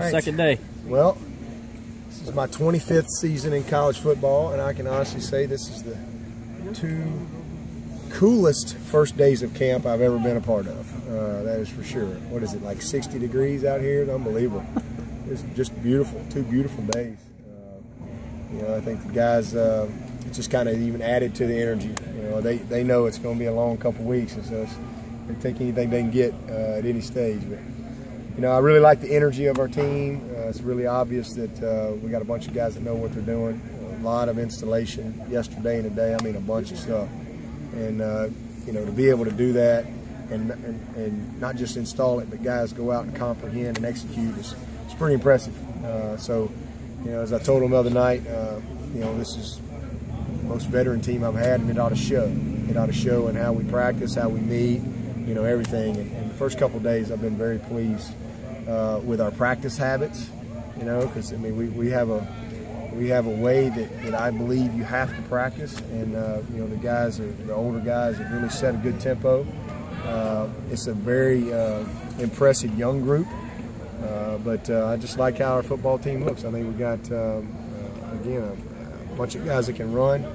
How's second day? Well, this is my 25th season in college football, and I can honestly say this is the 2 coolest first days of camp I've ever been a part of. That is for sure. What is it, like 60 degrees out here? It's unbelievable. It's just beautiful, 2 beautiful days. You know, I think the guys it's just kind of even added to the energy. You know, they know it's going to be a long couple weeks, and so they take anything they can get at any stage. But you know, I really like the energy of our team. It's really obvious that we got a bunch of guys that know what they're doing. A lot of installation yesterday and today. I mean, a bunch of stuff. And you know, to be able to do that and not just install it, but guys go out and comprehend and execute is pretty impressive. So, you know, as I told them the other night, you know, this is the most veteran team I've had, and it ought to show. It ought to show in how we practice, how we meet, you know, everything. And the first couple of days, I've been very pleased with our practice habits. You know, because I mean, we have a way that I believe you have to practice, and you know, the older guys have really set a good tempo. It's a very impressive young group, but I just like how our football team looks. I think we got again a bunch of guys that can run.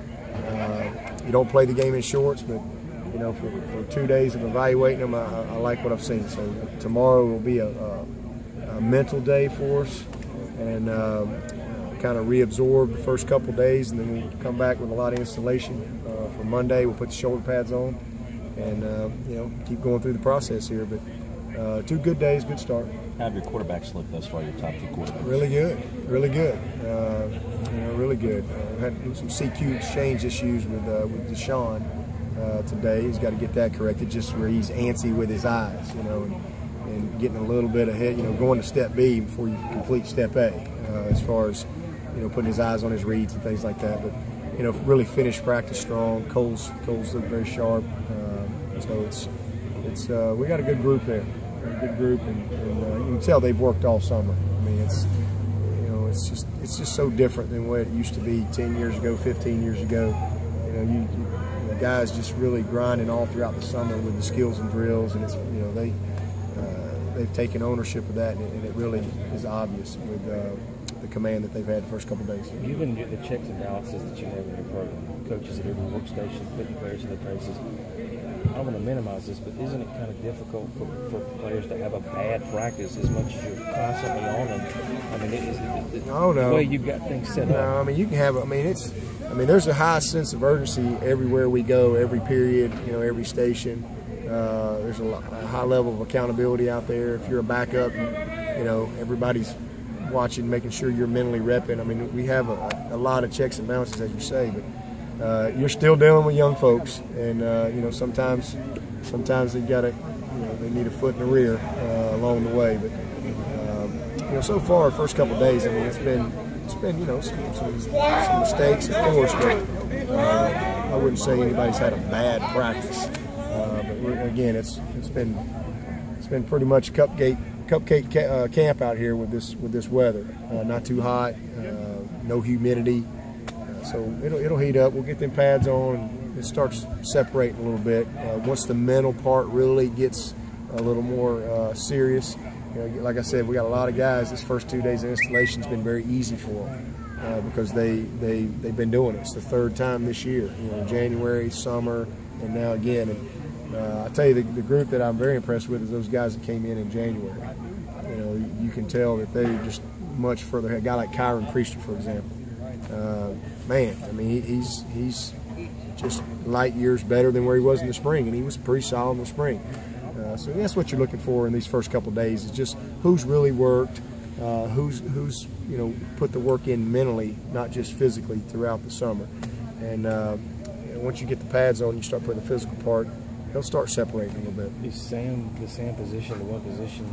You don't play the game in shorts, but you know, for 2 days of evaluating them, I like what I've seen. So tomorrow will be a mental day for us, and kind of reabsorb the first couple days, and then we'll come back with a lot of installation for Monday. We'll put the shoulder pads on, and you know, keep going through the process here. But 2 good days, good start. How have your quarterbacks looked thus far? Your top 2 quarterbacks? Really good, really good. You know, really good. Had some CQ exchange issues with Deshaun today. He's got to get that corrected, just where he's antsy with his eyes, you know, and getting a little bit ahead. You know, going to step B before you complete step A, as far as, you know, putting his eyes on his reads and things like that. But you know, really finished practice strong. Cole's looked very sharp. So it's we got a good group there. A good group, and you can tell they've worked all summer. I mean, it's, you know, it's just so different than what it used to be 10 years ago, 15 years ago. You know, the guys just really grinding all throughout the summer with the skills and drills, and it's, you know, they've taken ownership of that, and it really is obvious with the command that they've had the first couple of days. Given the checks and balances that you have in your program, coaches at every workstation, putting players in their places, I don't want to minimize this, but isn't it kind of difficult for players to have a bad practice as much as you're constantly on them? I mean, the way you've got things set up. No, I mean, you can have. I mean, there's a high sense of urgency everywhere we go, every period, you know, every station. There's a high level of accountability out there. If you're a backup, you know, everybody's watching, making sure you're mentally repping. I mean, we have a lot of checks and balances, as you say, but you're still dealing with young folks, and you know, sometimes they got to, you know, they need a foot in the rear along the way. But you know, so far, first couple of days, I mean, it's been you know, some mistakes, of course, but I wouldn't say anybody's had a bad practice. But again, it's been pretty much cupcake camp out here with this weather. Not too hot, no humidity. So it'll heat up. We'll get them pads on, and it starts separating a little bit. Once the mental part really gets a little more serious, you know, like I said, we got a lot of guys. This first 2 days of installation has been very easy for them because they've been doing it. It's the 3rd time this year. You know, January, summer, and now again. And I tell you, the group that I'm very impressed with is those guys that came in January. You know, you can tell that they're just much further ahead. A guy like Kyron Priester, for example. Man, I mean, he's just light years better than where he was in the spring, and he was pretty solid in the spring. So that's what you're looking for in these first couple of days, is just who's really worked, who's you know, put the work in mentally, not just physically, throughout the summer. And once you get the pads on, you start putting the physical part, they'll start separating a little bit. Is Sam the same position, the one position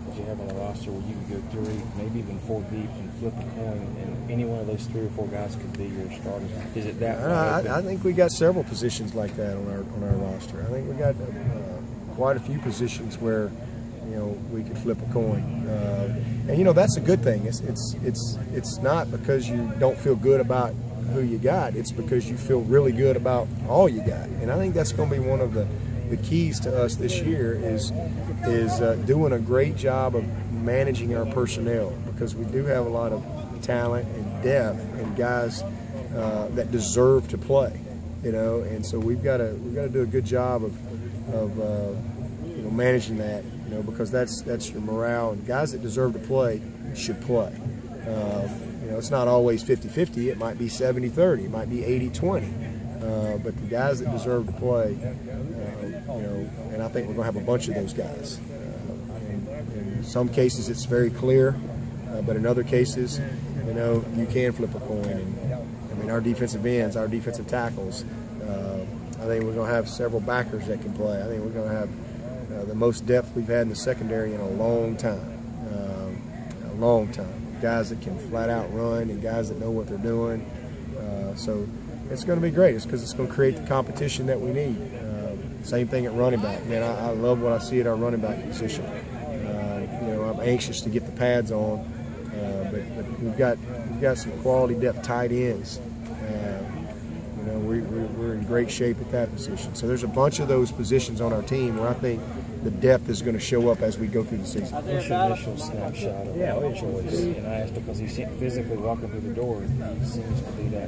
that you have on the roster where you can go 3, maybe even 4 deep and flip a coin, and any one of those 3 or 4 guys could be your starters? Is it that? I think we got several positions like that on our roster. I think we got quite a few positions where, you know, we could flip a coin, and you know, that's a good thing. It's not because you don't feel good about who you got. It's because you feel really good about all you got, and I think that's going to be one of the keys to us this year is doing a great job of managing our personnel, because we do have a lot of talent and depth and guys that deserve to play, and so we've got to do a good job of managing that, because that's your morale, and guys that deserve to play should play. It's not always 50-50. It might be 70-30. It might be 80-20. But the guys that deserve to play, and I think we're going to have a bunch of those guys. In some cases, it's very clear, but in other cases, you can flip a coin. And our defensive ends, our defensive tackles, I think we're going to have several backers that can play. I think we're going to have the most depth we've had in the secondary in a long time. Guys that can flat out run and guys that know what they're doing. So it's going to be great. It's because it's going to create the competition that we need. Same thing at running back. Man, I love what I see at our running back position. I'm anxious to get the pads on, but we've got some quality depth tight ends. We're in great shape at that position. So there's a bunch of those positions on our team where I think the depth is going to show up as we go through the season. What's your initial snapshot of that choice? And I asked because he's physically walking through the door, and he seems to be that